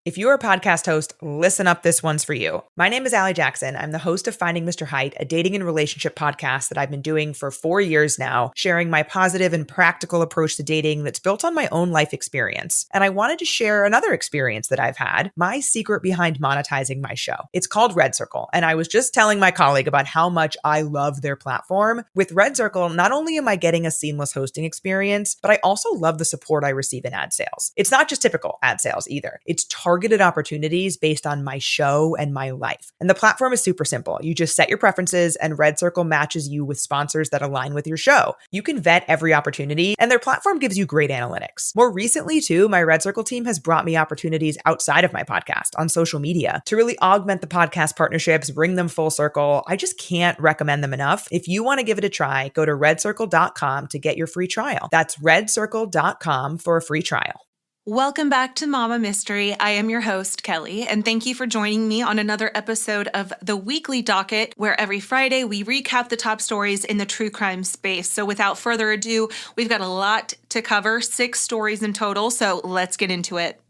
If you're a podcast host, listen up, this one's for you. My name is Allie Jackson. I'm the host of Finding Mr. Height, a dating and relationship podcast that I've been doing for 4 years now, sharing my positive and practical approach to dating that's built on my own life experience. And I wanted to share another experience that I've had, my secret behind monetizing my show. It's called Red Circle, and I was just telling my colleague about how much I love their platform. With Red Circle, not only am I getting a seamless hosting experience, but I also love the support I receive in ad sales. It's not just typical ad sales either. It's targeted opportunities based on my show and my life. And the platform is super simple. You just set your preferences and Red Circle matches you with sponsors that align with your show. You can vet every opportunity and their platform gives you great analytics. More recently too, my Red Circle team has brought me opportunities outside of my podcast on social media to really augment the podcast partnerships, bring them full circle. I just can't recommend them enough. If you want to give it a try, go to redcircle.com to get your free trial. That's redcircle.com for a free trial. Welcome back to Mama Mystery. I am your host, Kelly, and thank you for joining me on another episode of the Weekly Docket, where every Friday we recap the top stories in the true crime space. So without further ado, we've got a lot to cover, 6 stories in total, so let's get into it.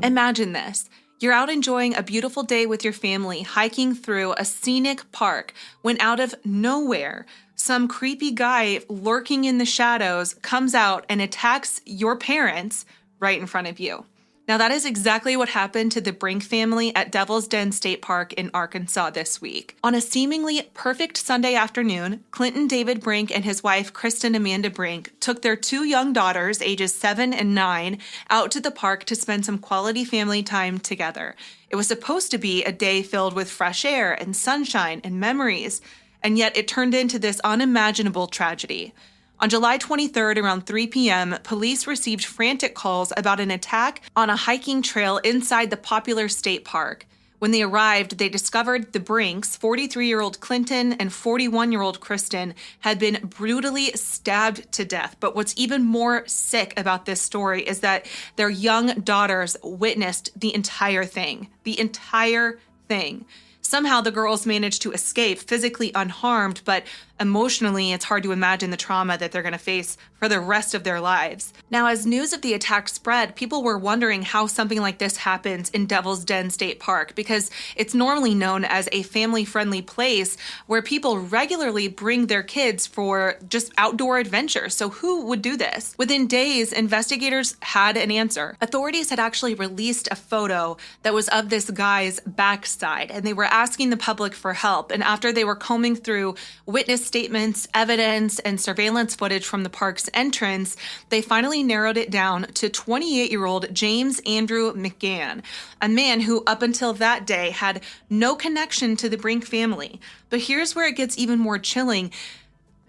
Imagine this. You're out enjoying a beautiful day with your family, hiking through a scenic park, when out of nowhere, some creepy guy lurking in the shadows comes out and attacks your parents right in front of you. Now, that is exactly what happened to the Brink family at Devil's Den State Park in Arkansas this week. On a seemingly perfect Sunday afternoon, Clinton David Brink and his wife, Kristen Amanda Brink, took their 2 young daughters, ages 7 and 9, out to the park to spend some quality family time together. It was supposed to be a day filled with fresh air and sunshine and memories, and yet it turned into this unimaginable tragedy. On July 23rd, around 3 p.m., police received frantic calls about an attack on a hiking trail inside the popular state park. When they arrived, they discovered the Brinks, 43-year-old Clinton and 41-year-old Kristen, had been brutally stabbed to death. But what's even more sick about this story is that their young daughters witnessed the entire thing. The entire thing. Somehow the girls managed to escape physically unharmed, but emotionally, it's hard to imagine the trauma that they're going to face for the rest of their lives. Now, as news of the attack spread, people were wondering how something like this happens in Devil's Den State Park, because it's normally known as a family-friendly place where people regularly bring their kids for just outdoor adventure. So who would do this? Within days, investigators had an answer. Authorities had actually released a photo that was of this guy's backside, and they were asking the public for help. And after they were combing through witness statements, evidence, and surveillance footage from the park's entrance, they finally narrowed it down to 28-year-old James Andrew McGann, a man who up until that day had no connection to the Brink family. But here's where it gets even more chilling.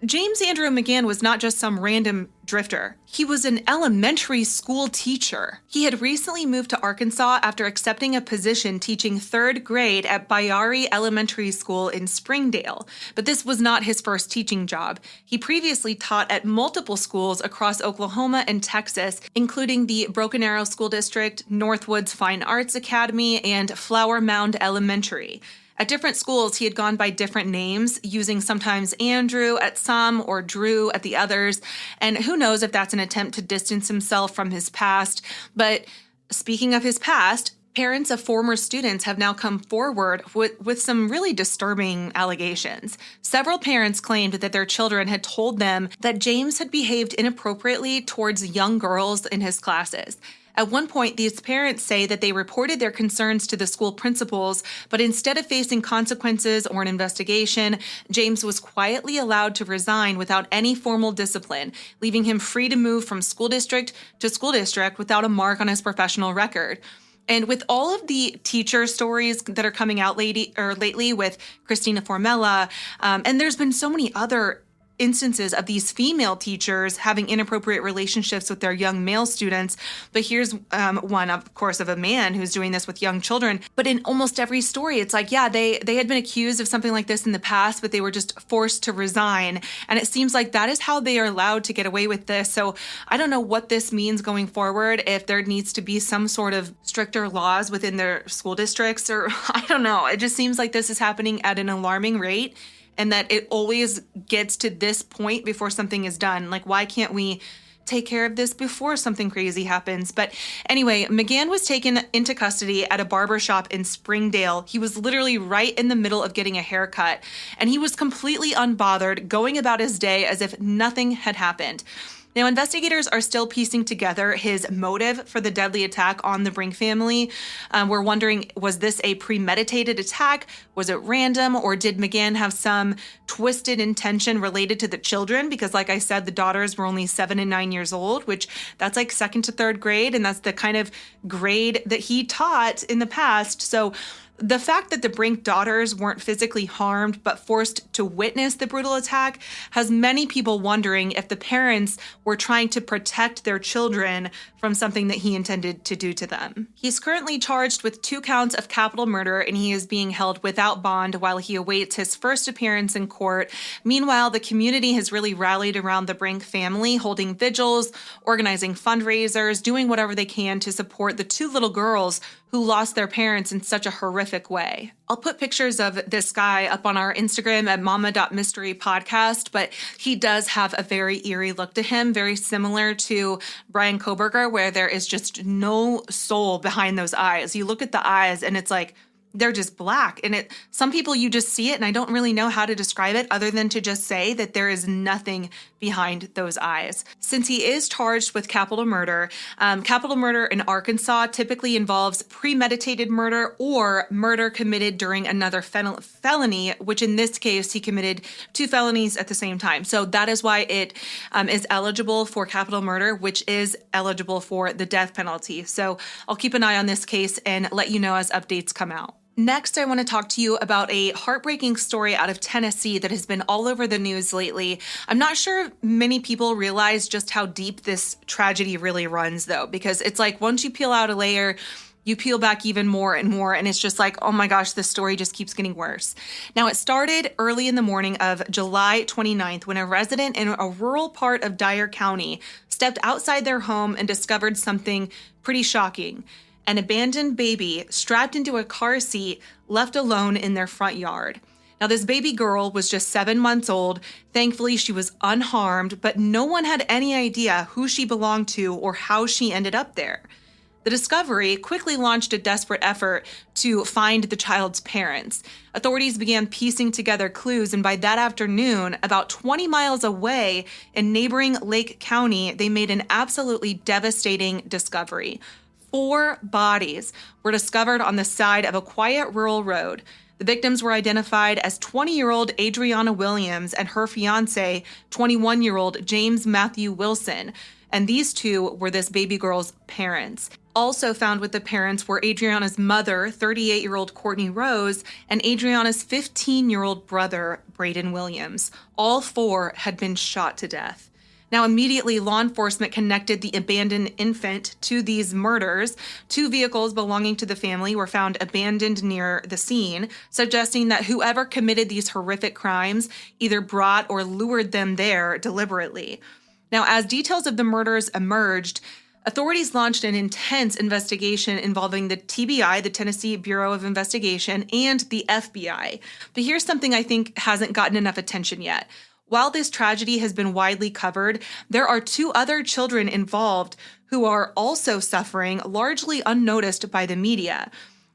James Andrew McGann was not just some random drifter. He was an elementary school teacher. He had recently moved to Arkansas after accepting a position teaching 3rd grade at Bayari Elementary School in Springdale. But this was not his first teaching job. He previously taught at multiple schools across Oklahoma and Texas, including the Broken Arrow School District, Northwoods Fine Arts Academy, and Flower Mound Elementary. At different schools, he had gone by different names, using sometimes Andrew at some or Drew at the others. And who knows if that's an attempt to distance himself from his past. But speaking of his past, parents of former students have now come forward with some really disturbing allegations. Several parents claimed that their children had told them that James had behaved inappropriately towards young girls in his classes. At one point, these parents say that they reported their concerns to the school principals, but instead of facing consequences or an investigation, James was quietly allowed to resign without any formal discipline, leaving him free to move from school district to school district without a mark on his professional record. And with all of the teacher stories that are coming out lately with Christina Formella, and there's been so many other instances of these female teachers having inappropriate relationships with their young male students. But here's one, of course, of a man who's doing this with young children. But in almost every story, it's like, yeah, they had been accused of something like this in the past, but they were just forced to resign. And it seems like that is how they are allowed to get away with this. So I don't know what this means going forward, if there needs to be some sort of stricter laws within their school districts, or I don't know. It just seems like this is happening at an alarming rate. and that it always gets to this point before something is done. Like, why can't we take care of this before something crazy happens? But anyway, McGann was taken into custody at a barber shop in Springdale. He was literally right in the middle of getting a haircut, and he was completely unbothered, going about his day as if nothing had happened. Now, investigators are still piecing together his motive for the deadly attack on the Brink family. We're wondering, was this a premeditated attack? Was it random? Or did McGann have some twisted intention related to the children? Because like I said, the daughters were only 7 and 9 years old, which that's like 2nd to 3rd grade. And that's the kind of grade that he taught in the past. So the fact that the Brink daughters weren't physically harmed but forced to witness the brutal attack has many people wondering if the parents were trying to protect their children from something that he intended to do to them. He's currently charged with 2 counts of capital murder, and he is being held without bond while he awaits his first appearance in court. Meanwhile, the community has really rallied around the Brink family, holding vigils, organizing fundraisers, doing whatever they can to support the 2 little girls who lost their parents in such a horrific way. I'll put pictures of this guy up on our Instagram at mama.mysterypodcast, but he does have a very eerie look to him, very similar to Brian Koberger, where there is just no soul behind those eyes. You look at the eyes and it's like, they're just black. And some people, you just see it, and I don't really know how to describe it other than to just say that there is nothing behind those eyes. Since he is charged with capital murder in Arkansas typically involves premeditated murder or murder committed during another felony, which in this case, he committed 2 felonies at the same time. So that is why it is eligible for capital murder, which is eligible for the death penalty. So I'll keep an eye on this case and let you know as updates come out. Next, I want to talk to you about a heartbreaking story out of Tennessee that has been all over the news lately. I'm not sure many people realize just how deep this tragedy really runs, though, because it's like once you peel out a layer, you peel back even more and more, and it's just like, oh my gosh, this story just keeps getting worse. Now, it started early in the morning of July 29th when a resident in a rural part of Dyer County stepped outside their home and discovered something pretty shocking. An abandoned baby strapped into a car seat left alone in their front yard. Now, this baby girl was just 7 months old. Thankfully, she was unharmed, but no one had any idea who she belonged to or how she ended up there. The discovery quickly launched a desperate effort to find the child's parents. Authorities began piecing together clues, and by that afternoon, about 20 miles away in neighboring Lake County, they made an absolutely devastating discovery. 4 bodies were discovered on the side of a quiet rural road. The victims were identified as 20-year-old Adriana Williams and her fiancé, 21-year-old James Matthew Wilson. And these 2 were this baby girl's parents. Also found with the parents were Adriana's mother, 38-year-old Courtney Rose, and Adriana's 15-year-old brother, Braden Williams. All 4 had been shot to death. Now, immediately, law enforcement connected the abandoned infant to these murders. 2 vehicles belonging to the family were found abandoned near the scene, suggesting that whoever committed these horrific crimes either brought or lured them there deliberately. Now, as details of the murders emerged, authorities launched an intense investigation involving the TBI, the Tennessee Bureau of Investigation, and the FBI. But here's something I think hasn't gotten enough attention yet. While this tragedy has been widely covered, there are 2 other children involved who are also suffering, largely unnoticed by the media.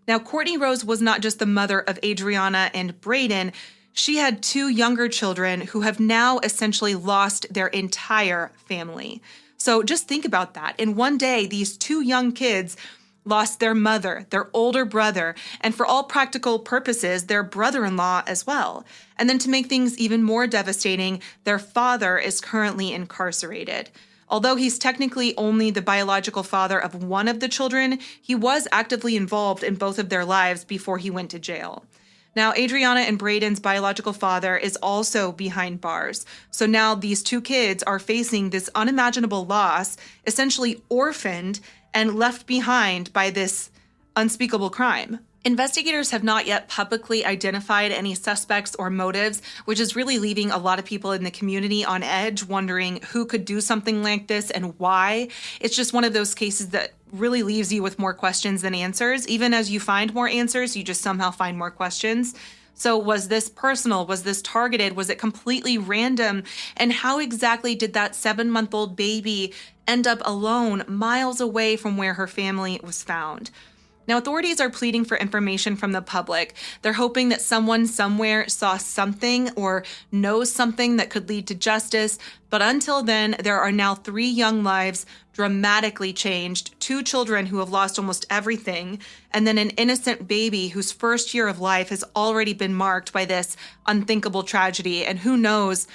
Now, Courtney Rose was not just the mother of Adriana and Braden. She had 2 younger children who have now essentially lost their entire family. So just think about that. In one day, these 2 young kids lost their mother, their older brother, and for all practical purposes, their brother-in-law as well. And then to make things even more devastating, their father is currently incarcerated. Although he's technically only the biological father of one of the children, he was actively involved in both of their lives before he went to jail. Now, Adriana and Braden's biological father is also behind bars. So now these 2 kids are facing this unimaginable loss, essentially orphaned and left behind by this unspeakable crime. Investigators have not yet publicly identified any suspects or motives, which is really leaving a lot of people in the community on edge, wondering who could do something like this and why. It's just one of those cases that really leaves you with more questions than answers. Even as you find more answers, you just somehow find more questions. So was this personal? Was this targeted? Was it completely random? And how exactly did that 7-month-old baby end up alone miles away from where her family was found? Now, authorities are pleading for information from the public. They're hoping that someone somewhere saw something or knows something that could lead to justice. But until then, there are now 3 young lives dramatically changed, 2 children who have lost almost everything, and then an innocent baby whose first year of life has already been marked by this unthinkable tragedy. And who knows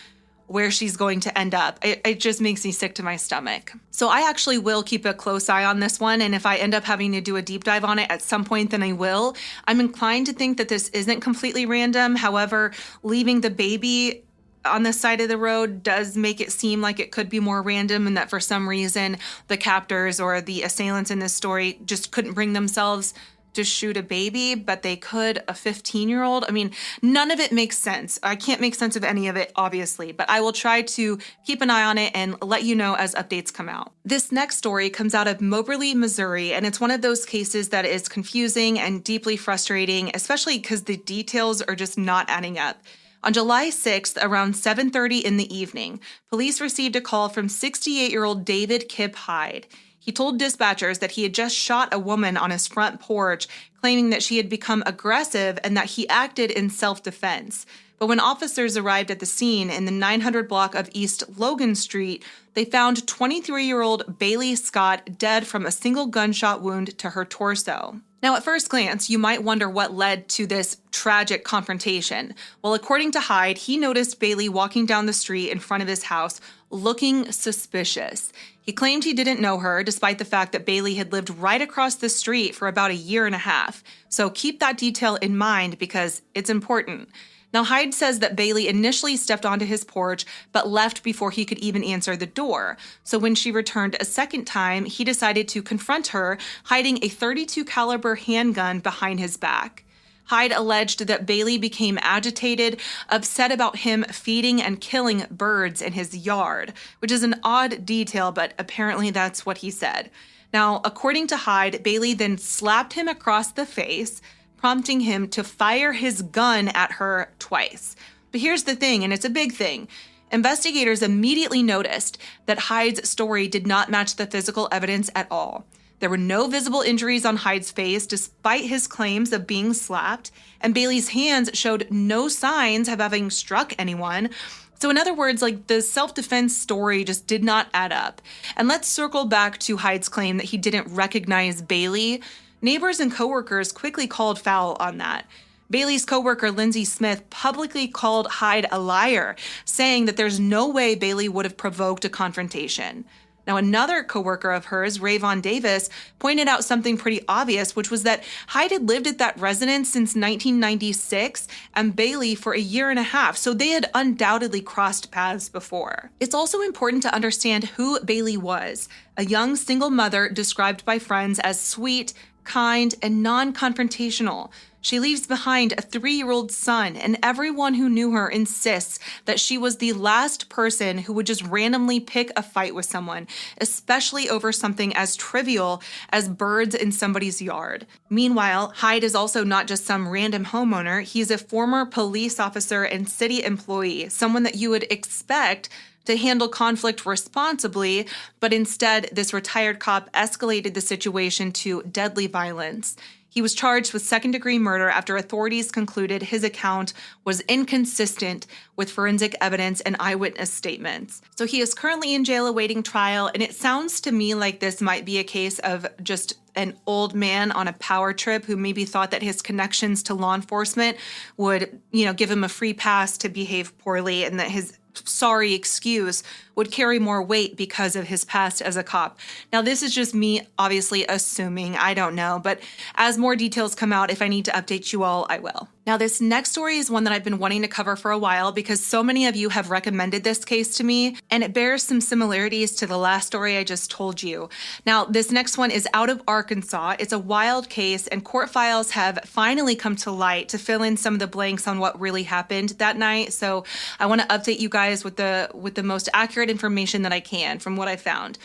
where she's going to end up. It just makes me sick to my stomach. So I actually will keep a close eye on this one, and if I end up having to do a deep dive on it at some point, then I will. I'm inclined to think that this isn't completely random. However, leaving the baby on the side of the road does make it seem like it could be more random, and that for some reason the captors or the assailants in this story just couldn't bring themselves to shoot a baby, but they could a 15-year-old. I mean, none of it makes sense. I can't make sense of any of it, obviously, but I will try to keep an eye on it and let you know as updates come out. This next story comes out of Moberly, Missouri, and it's one of those cases that is confusing and deeply frustrating, especially because the details are just not adding up. On July 6th, around 7:30 in the evening, police received a call from 68-year-old David Kip Hyde. He told dispatchers that he had just shot a woman on his front porch, claiming that she had become aggressive and that he acted in self-defense. But when officers arrived at the scene in the 900 block of East Logan Street, they found 23-year-old Bailey Scott dead from a single gunshot wound to her torso. Now, at first glance, you might wonder what led to this tragic confrontation. Well, according to Hyde, he noticed Bailey walking down the street in front of his house looking suspicious. He claimed he didn't know her, despite the fact that Bailey had lived right across the street for about a year and a half. So keep that detail in mind because it's important. Now, Hyde says that Bailey initially stepped onto his porch, but left before he could even answer the door. So when she returned a second time, he decided to confront her, hiding a .32 caliber handgun behind his back. Hyde alleged that Bailey became agitated, upset about him feeding and killing birds in his yard, which is an odd detail, but apparently that's what he said. Now, according to Hyde, Bailey then slapped him across the face, prompting him to fire his gun at her twice. But here's the thing, and it's a big thing. Investigators immediately noticed that Hyde's story did not match the physical evidence at all. There were no visible injuries on Hyde's face despite his claims of being slapped, and Bailey's hands showed no signs of having struck anyone. So in other words, the self-defense story just did not add up. And let's circle back to Hyde's claim that he didn't recognize Bailey. Neighbors and coworkers quickly called foul on that. Bailey's coworker, Lindsay Smith, publicly called Hyde a liar, saying that there's no way Bailey would have provoked a confrontation. Now, another coworker of hers, Rayvon Davis, pointed out something pretty obvious, which was that Hyde had lived at that residence since 1996 and Bailey for a year and a half, so they had undoubtedly crossed paths before. It's also important to understand who Bailey was, a young single mother described by friends as sweet, kind, and non-confrontational. She leaves behind a 3-year-old son, and everyone who knew her insists that she was the last person who would just randomly pick a fight with someone, especially over something as trivial as birds in somebody's yard. Meanwhile, Hyde is also not just some random homeowner. He's a former police officer and city employee, someone that you would expect to handle conflict responsibly, but instead, this retired cop escalated the situation to deadly violence. He was charged with second-degree murder after authorities concluded his account was inconsistent with forensic evidence and eyewitness statements. So he is currently in jail awaiting trial, and it sounds to me like this might be a case of just an old man on a power trip who maybe thought that his connections to law enforcement would, give him a free pass to behave poorly, and that his sorry excuse would carry more weight because of his past as a cop. Now, this is just me obviously assuming. I don't know, but as more details come out, if I need to update you all, I will. Now, this next story is one that I've been wanting to cover for a while because so many of you have recommended this case to me, and it bears some similarities to the last story I just told you. Now, this next one is out of Arkansas. It's a wild case, and court files have finally come to light to fill in some of the blanks on what really happened that night. So I want to update you guys with the most accurate information that I can from what I found.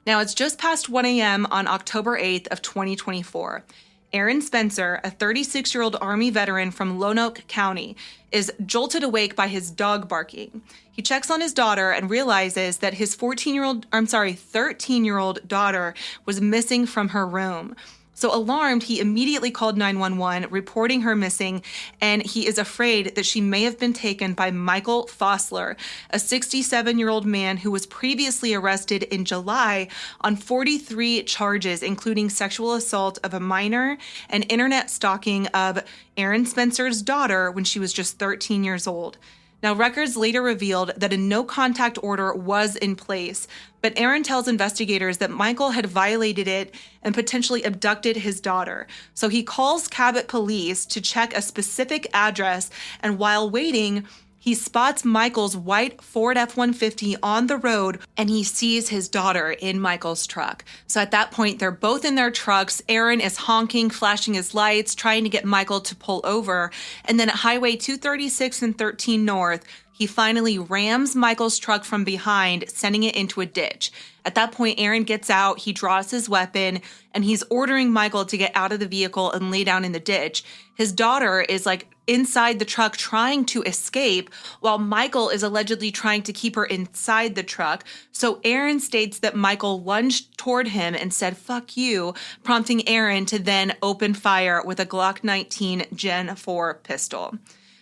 Now, it's just past 1 a.m. on October 8th of 2024. Aaron Specer, a 36-year-old Army veteran from Lonoke County, is jolted awake by his dog barking. He checks on his daughter and realizes that his 13-year-old daughter was missing from her room. So alarmed, he immediately called 911, reporting her missing, and he is afraid that she may have been taken by Michael Fosler, a 67-year-old man who was previously arrested in July on 43 charges, including sexual assault of a minor and internet stalking of Aaron Specer's daughter when she was just 13 years old. Now, records later revealed that a no-contact order was in place, but Aaron tells investigators that Michael had violated it and potentially abducted his daughter. So he calls Cabot police to check a specific address, and while waiting, he spots Michael's white Ford F-150 on the road, and he sees his daughter in Michael's truck. So at that point, they're both in their trucks. Aaron is honking, flashing his lights, trying to get Michael to pull over. And then at Highway 236 and 13 North, he finally rams Michael's truck from behind, sending it into a ditch. At that point, Aaron gets out, he draws his weapon, and he's ordering Michael to get out of the vehicle and lay down in the ditch. His daughter is inside the truck trying to escape, while Michael is allegedly trying to keep her inside the truck. So Aaron states that Michael lunged toward him and said, "Fuck you," prompting Aaron to then open fire with a Glock 19 Gen 4 pistol.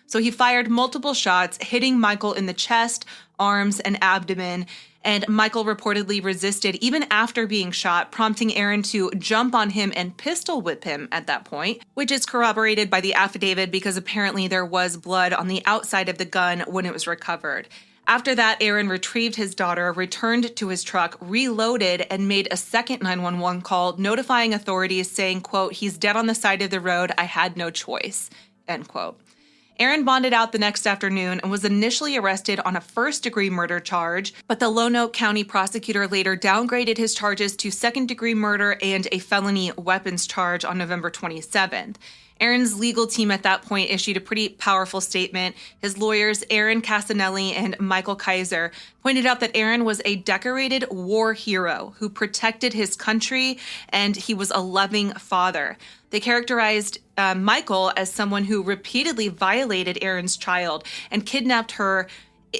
So he fired multiple shots, hitting Michael in the chest, arms, and abdomen, and Michael reportedly resisted even after being shot, prompting Aaron to jump on him and pistol whip him at that point, which is corroborated by the affidavit because apparently there was blood on the outside of the gun when it was recovered. After that, Aaron retrieved his daughter, returned to his truck, reloaded, and made a second 911 call, notifying authorities saying, quote, "He's dead on the side of the road. I had no choice," end quote. Aaron bonded out the next afternoon and was initially arrested on a first-degree murder charge, but the Lonoke County prosecutor later downgraded his charges to second-degree murder and a felony weapons charge on November 27th. Aaron's legal team at that point issued a pretty powerful statement. His lawyers, Aaron Casanelli and Michael Kaiser, pointed out that Aaron was a decorated war hero who protected his country, and he was a loving father. They characterized Michael as someone who repeatedly violated Aaron's child and kidnapped her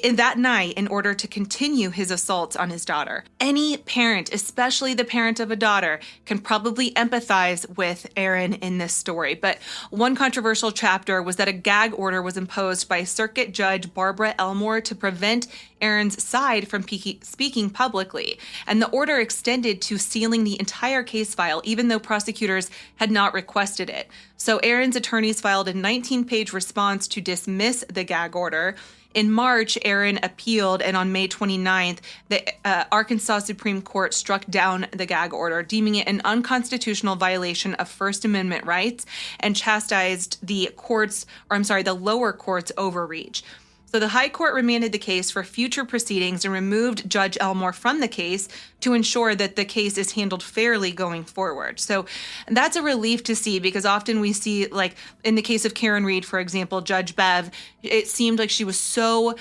in that night in order to continue his assaults on his daughter. Any parent, especially the parent of a daughter, can probably empathize with Aaron in this story. But one controversial chapter was that a gag order was imposed by Circuit Judge Barbara Elmore to prevent Aaron's side from speaking publicly. And the order extended to sealing the entire case file, even though prosecutors had not requested it. So Aaron's attorneys filed a 19-page response to dismiss the gag order. In March, Aaron appealed, and on May 29th, the Arkansas Supreme Court struck down the gag order, deeming it an unconstitutional violation of First Amendment rights and chastised the lower court's overreach. So the High Court remanded the case for future proceedings and removed Judge Elmore from the case to ensure that the case is handled fairly going forward. So that's a relief to see, because often we see, like in the case of Karen Reed, for example, Judge Bev, it seemed like she was so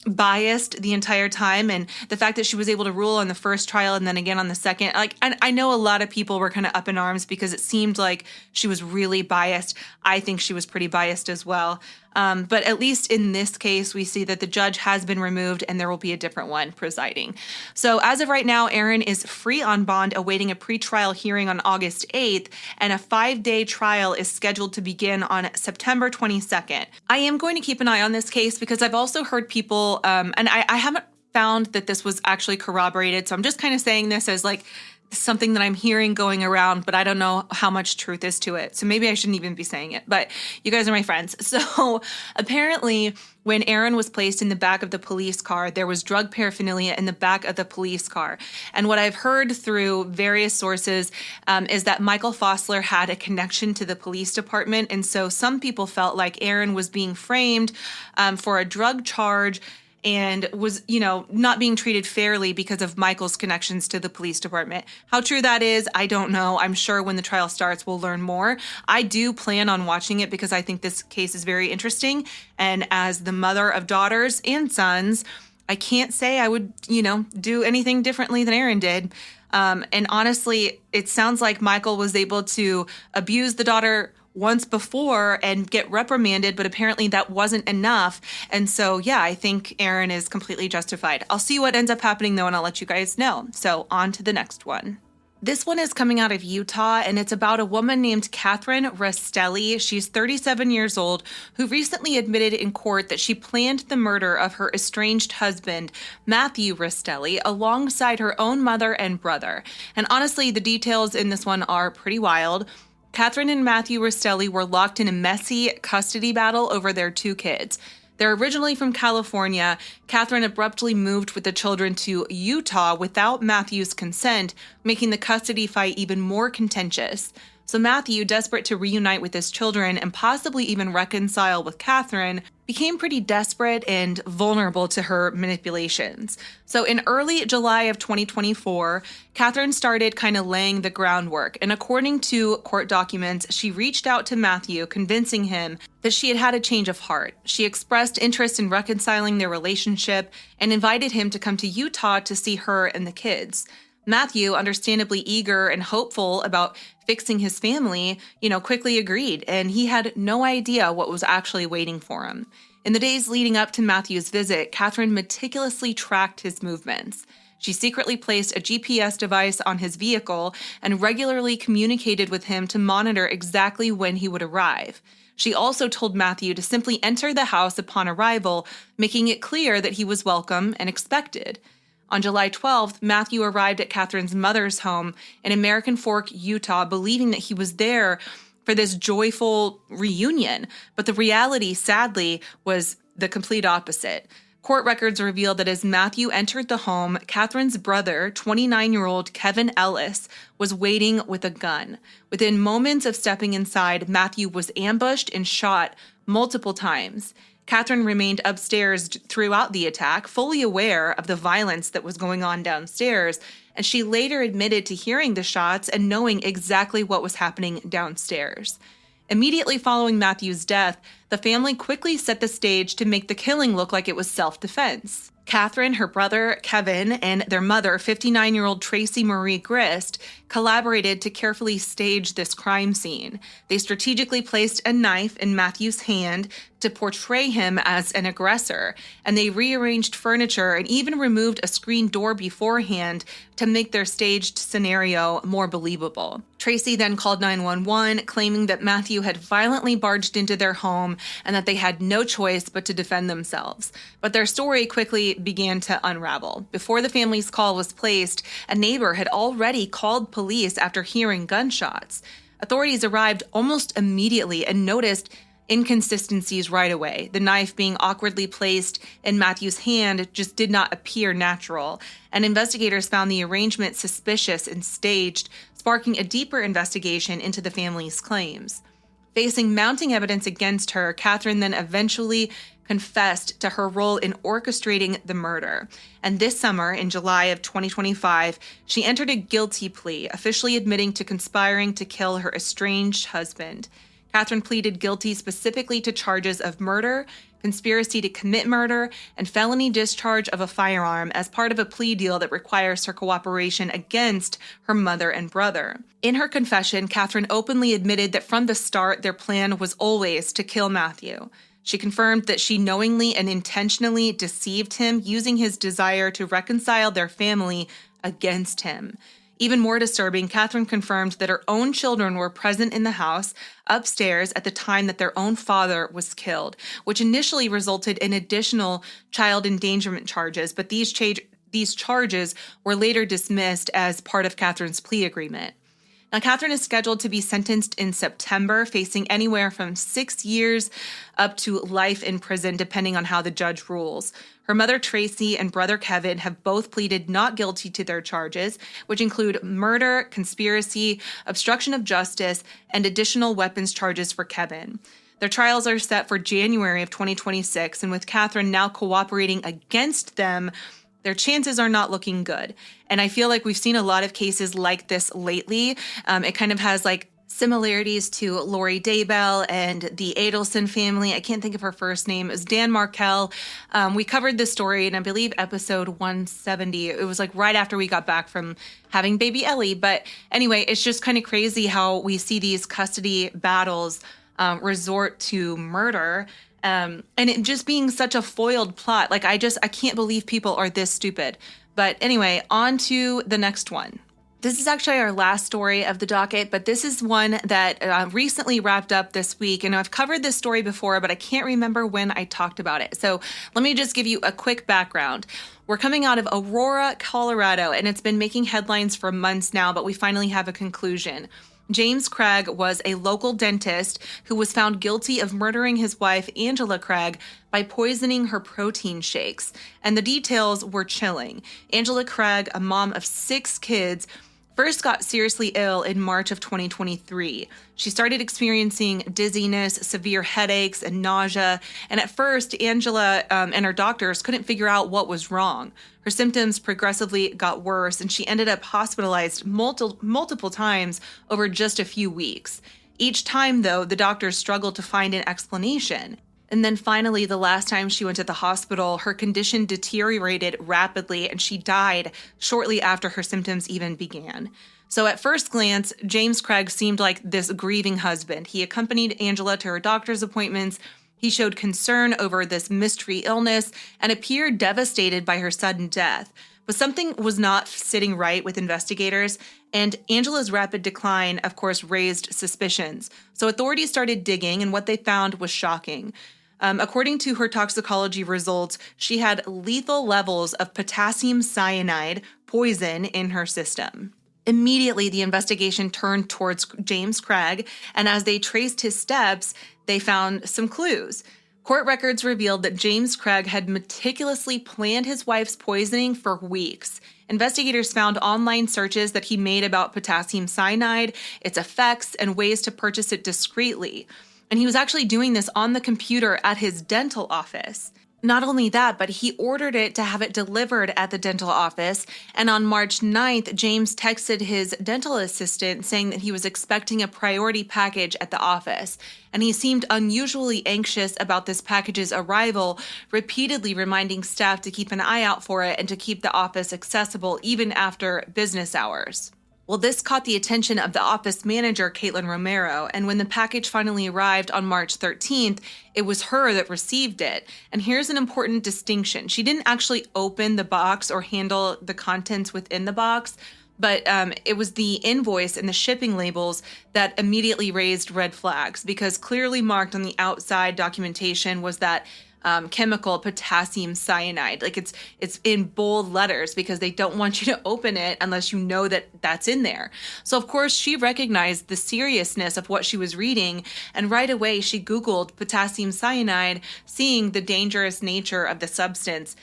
biased the entire time, and the fact that she was able to rule on the first trial and then again on the second, and I know a lot of people were kind of up in arms because it seemed like she was really biased. I think she was pretty biased as well. But at least in this case, we see that the judge has been removed and there will be a different one presiding. So as of right now, Aaron is free on bond, awaiting a pretrial hearing on August 8th, and a 5-day trial is scheduled to begin on September 22nd. I am going to keep an eye on this case because I've also heard people, and I haven't found that this was actually corroborated, so I'm just kind of saying this as like something that I'm hearing going around, but I don't know how much truth is to it. So maybe I shouldn't even be saying it, but you guys are my friends. So apparently when Aaron was placed in the back of the police car, there was drug paraphernalia in the back of the police car. And what I've heard through various sources is that Michael Fosler had a connection to the police department. And so some people felt like Aaron was being framed for a drug charge and was, not being treated fairly because of Michael's connections to the police department. How true that is, I don't know. I'm sure when the trial starts, we'll learn more. I do plan on watching it because I think this case is very interesting. And as the mother of daughters and sons, I can't say I would, do anything differently than Aaron did. And honestly, it sounds like Michael was able to abuse the daughter once before and get reprimanded, but apparently that wasn't enough. And so, yeah, I think Aaron is completely justified. I'll see what ends up happening, though, and I'll let you guys know. So on to the next one. This one is coming out of Utah, and it's about a woman named Catherine Rastelli. She's 37 years old, who recently admitted in court that she planned the murder of her estranged husband, Matthew Rastelli, alongside her own mother and brother. And honestly, the details in this one are pretty wild. Catherine and Matthew Rastelli were locked in a messy custody battle over their 2 kids. They're originally from California. Catherine abruptly moved with the children to Utah without Matthew's consent, making the custody fight even more contentious. So Matthew, desperate to reunite with his children and possibly even reconcile with Catherine, became pretty desperate and vulnerable to her manipulations. So in early July of 2024, Catherine started kind of laying the groundwork. And according to court documents, she reached out to Matthew, convincing him that she had had a change of heart. She expressed interest in reconciling their relationship and invited him to come to Utah to see her and the kids. Matthew, understandably eager and hopeful about fixing his family, quickly agreed, and he had no idea what was actually waiting for him. In the days leading up to Matthew's visit, Catherine meticulously tracked his movements. She secretly placed a GPS device on his vehicle and regularly communicated with him to monitor exactly when he would arrive. She also told Matthew to simply enter the house upon arrival, making it clear that he was welcome and expected. On July 12th, Matthew arrived at Catherine's mother's home in American Fork, Utah, believing that he was there for this joyful reunion. But the reality, sadly, was the complete opposite. Court records revealed that as Matthew entered the home, Catherine's brother, 29-year-old Kevin Ellis, was waiting with a gun. Within moments of stepping inside, Matthew was ambushed and shot multiple times. Catherine remained upstairs throughout the attack, fully aware of the violence that was going on downstairs, and she later admitted to hearing the shots and knowing exactly what was happening downstairs. Immediately following Matthew's death, the family quickly set the stage to make the killing look like it was self-defense. Catherine, her brother, Kevin, and their mother, 59-year-old Tracy Marie Grist, collaborated to carefully stage this crime scene. They strategically placed a knife in Matthew's hand to portray him as an aggressor, and they rearranged furniture and even removed a screen door beforehand to make their staged scenario more believable. Tracy then called 911, claiming that Matthew had violently barged into their home and that they had no choice but to defend themselves. But their story quickly began to unravel. Before the family's call was placed, a neighbor had already called police after hearing gunshots. Authorities arrived almost immediately and noticed inconsistencies right away. The knife being awkwardly placed in Matthew's hand just did not appear natural, and investigators found the arrangement suspicious and staged, sparking a deeper investigation into the family's claims. Facing mounting evidence against her, Catherine then eventually confessed to her role in orchestrating the murder. And this summer, in July of 2025, she entered a guilty plea, officially admitting to conspiring to kill her estranged husband. Catherine pleaded guilty specifically to charges of murder, conspiracy to commit murder, and felony discharge of a firearm as part of a plea deal that requires her cooperation against her mother and brother. In her confession, Catherine openly admitted that from the start, their plan was always to kill Matthew. She confirmed that she knowingly and intentionally deceived him, using his desire to reconcile their family against him. Even more disturbing, Catherine confirmed that her own children were present in the house upstairs at the time that their own father was killed, which initially resulted in additional child endangerment charges, but these charges were later dismissed as part of Catherine's plea agreement. Now, Catherine is scheduled to be sentenced in September, facing anywhere from 6 years up to life in prison, depending on how the judge rules. Her mother, Tracy, and brother, Kevin, have both pleaded not guilty to their charges, which include murder, conspiracy, obstruction of justice, and additional weapons charges for Kevin. Their trials are set for January of 2026, and with Catherine now cooperating against them, their chances are not looking good. And I feel like we've seen a lot of cases like this lately. It kind of has like Similarities to Lori Daybell and the Adelson family. I can't think of her first name. Is Dan Markell. We covered this story in, I believe, episode 170. It was like right after we got back from having baby Ellie. But anyway, it's just kind of crazy how we see these custody battles resort to murder. And it just being such a foiled plot. Like, I can't believe people are this stupid. But anyway, on to the next one. This is actually our last story of the docket, but this is one that recently wrapped up this week. And I've covered this story before, but I can't remember when I talked about it. So let me just give you a quick background. We're coming out of Aurora, Colorado, and it's been making headlines for months now, but we finally have a conclusion. James Craig was a local dentist who was found guilty of murdering his wife, Angela Craig, by poisoning her protein shakes. And the details were chilling. Angela Craig, a mom of 6 kids, first got seriously ill in March of 2023. She started experiencing dizziness, severe headaches, and nausea. And at first, Angela and her doctors couldn't figure out what was wrong. Her symptoms progressively got worse, and she ended up hospitalized multiple times over just a few weeks. Each time, though, the doctors struggled to find an explanation. And then finally, the last time she went to the hospital, her condition deteriorated rapidly and she died shortly after her symptoms even began. So at first glance, James Craig seemed like this grieving husband. He accompanied Angela to her doctor's appointments. He showed concern over this mystery illness and appeared devastated by her sudden death. But something was not sitting right with investigators, and Angela's rapid decline, of course, raised suspicions. So authorities started digging, and what they found was shocking. According to her toxicology results, she had lethal levels of potassium cyanide poison in her system. Immediately, the investigation turned towards James Craig, and as they traced his steps, they found some clues. Court records revealed that James Craig had meticulously planned his wife's poisoning for weeks. Investigators found online searches that he made about potassium cyanide, its effects, and ways to purchase it discreetly. And he was actually doing this on the computer at his dental office. Not only that, but he ordered it to have it delivered at the dental office. And on March 9th, James texted his dental assistant saying that he was expecting a priority package at the office. And he seemed unusually anxious about this package's arrival, repeatedly reminding staff to keep an eye out for it and to keep the office accessible even after business hours. Well, this caught the attention of the office manager, Caitlin Romero, and when the package finally arrived on March 13th, it was her that received it. And here's an important distinction. She didn't actually open the box or handle the contents within the box, but it was the invoice and the shipping labels that immediately raised red flags, because clearly marked on the outside documentation was that chemical potassium cyanide. Like it's in bold letters because they don't want you to open it unless you know that that's in there. So of course she recognized the seriousness of what she was reading, and right away she Googled potassium cyanide, seeing the dangerous nature of the substance.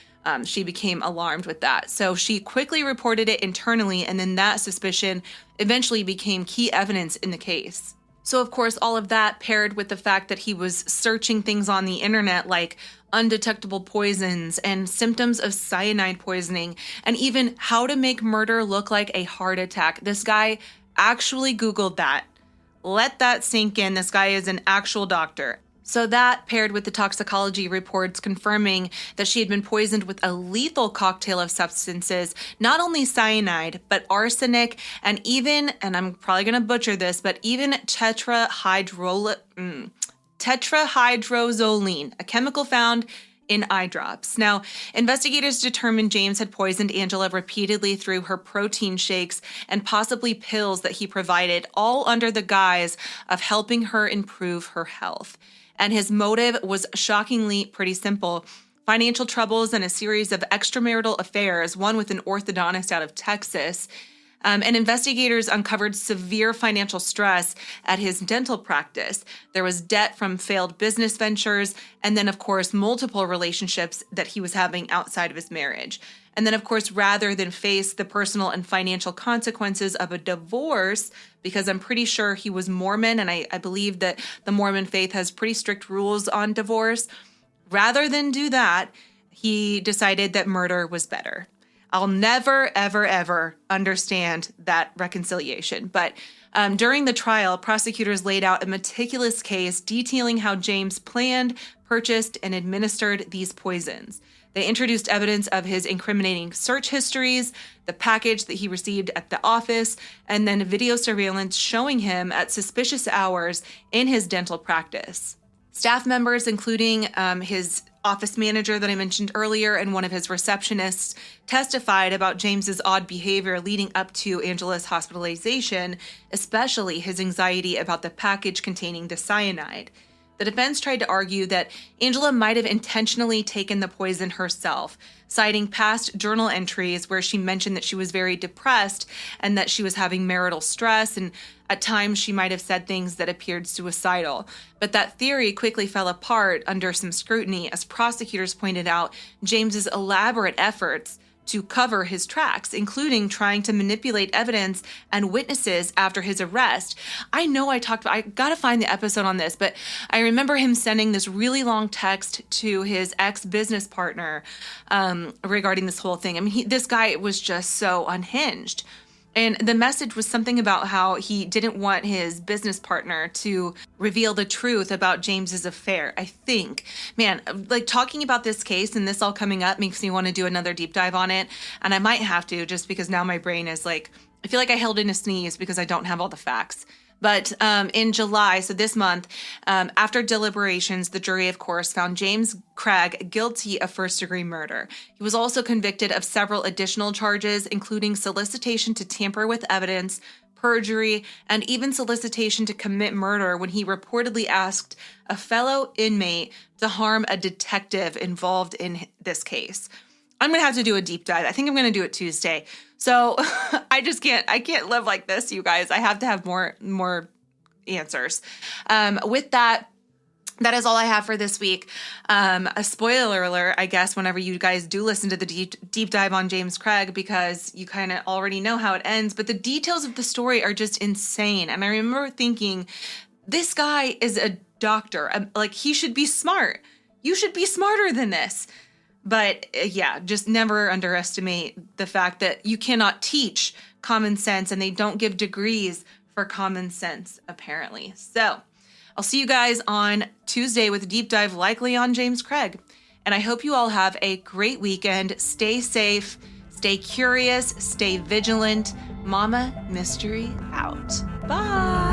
She became alarmed with that. So she quickly reported it internally, and then that suspicion eventually became key evidence in the case. So, of course, all of that paired with the fact that he was searching things on the internet like undetectable poisons and symptoms of cyanide poisoning, and even how to make murder look like a heart attack. This guy actually Googled that. Let that sink in. This guy is an actual doctor. So that paired with the toxicology reports confirming that she had been poisoned with a lethal cocktail of substances, not only cyanide, but arsenic, and even, and I'm probably going to butcher this, but even tetrahydrozoline, a chemical found in eye drops. Now, investigators determined James had poisoned Angela repeatedly through her protein shakes and possibly pills that he provided, all under the guise of helping her improve her health. And his motive was shockingly pretty simple: financial troubles and a series of extramarital affairs, one with an orthodontist out of Texas. And investigators uncovered severe financial stress at his dental practice. There was debt from failed business ventures, and then, of course, multiple relationships that he was having outside of his marriage. And then, of course, rather than face the personal and financial consequences of a divorce, because I'm pretty sure he was Mormon, and I believe that the Mormon faith has pretty strict rules on divorce, rather than do that, he decided that murder was better. I'll never, ever, ever understand that reconciliation. But During the trial, prosecutors laid out a meticulous case detailing how James planned, purchased, and administered these poisons. They introduced evidence of his incriminating search histories, the package that he received at the office, and then video surveillance showing him at suspicious hours in his dental practice. Staff members, including his office manager that I mentioned earlier and one of his receptionists, testified about James's odd behavior leading up to Angela's hospitalization, especially his anxiety about the package containing the cyanide. The defense tried to argue that Angela might have intentionally taken the poison herself, citing past journal entries where she mentioned that she was very depressed and that she was having marital stress, and at times she might have said things that appeared suicidal. But that theory quickly fell apart under some scrutiny as prosecutors pointed out James's elaborate efforts to cover his tracks, including trying to manipulate evidence and witnesses after his arrest. I know I gotta find the episode on this, but I remember him sending this really long text to his ex-business partner regarding this whole thing. I mean, this guy was just so unhinged. And the message was something about how he didn't want his business partner to reveal the truth about James's affair, I think. Man, like talking about this case and this all coming up makes me want to do another deep dive on it. And I might have to, just because now my brain is like, I feel like I held in a sneeze because I don't have all the facts. But in July, so this month, after deliberations, the jury, of course, found James Craig guilty of first-degree murder. He was also convicted of several additional charges, including solicitation to tamper with evidence, perjury, and even solicitation to commit murder when he reportedly asked a fellow inmate to harm a detective involved in this case. I'm going to have to do a deep dive. I think I'm going to do it Tuesday. So I can't live like this, you guys. I have to have more answers. With that is all I have for this week. A spoiler alert, I guess, whenever you guys do listen to the deep dive on James Craig, because you kind of already know how it ends, but the details of the story are just insane. And I remember thinking, this guy is a doctor. Like, he should be smart. You should be smarter than this. But yeah, just never underestimate the fact that you cannot teach common sense, and they don't give degrees for common sense, apparently. So I'll see you guys on Tuesday with a deep dive, likely on James Craig. And I hope you all have a great weekend. Stay safe, stay curious, stay vigilant. Mama Mystery out. Bye.